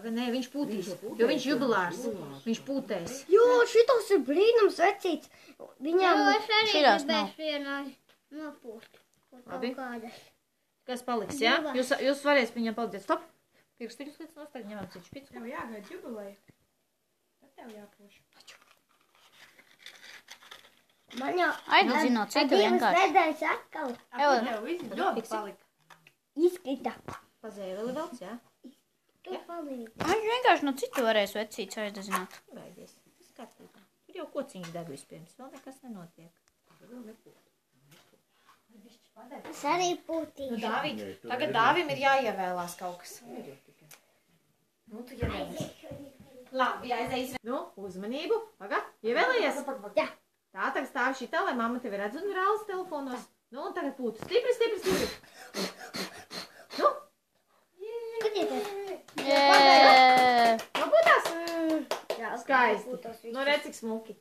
Tagad nē, viņš pūtīs, jo viņš jubilārs. Viņš pūtēs. Jo, šitos ir brīnums vecīts. Viņam es arī gribēšu vienai nopūst. Labi. Kas paliks, jā? Jūs varēsiet viņam palīdzēt. Stop! Pirkstiņus līdz nos, tagad ņemam citu špicu. Tev jāgaida jubileja. Tad tev jāpūš. man jau Ai, nu zinot, citu vienkārši. nedēļas atkal Tev visi ļoti palika. izkrita. Pazēveli velc, jā? Tu palīdzi. Viņš vienkārši no citu varēs vecīts aizdazināt. Baidies. Tas kārtībā. Tur jau kociņš deg vispirms. Vēl nekas nenotiek. Es arī pūtīšu. Dāvī, tagad Dāvim ir jāievēlās kaut kas. Nu, tu ievēlies. Labi, aizies. Nu, uzmanību. Pagad, ievēlējies? Jā. Tā, tagad stāvi šitā, lai mamma tevi redz un rāles telefonos. Nu, un tagad pūtu. Stipri, stipri, stipri. Nu, Skatieties. Jē! nopūtās? Jā, Skaisti. pūtos visu. Nu, redz, cik smuki.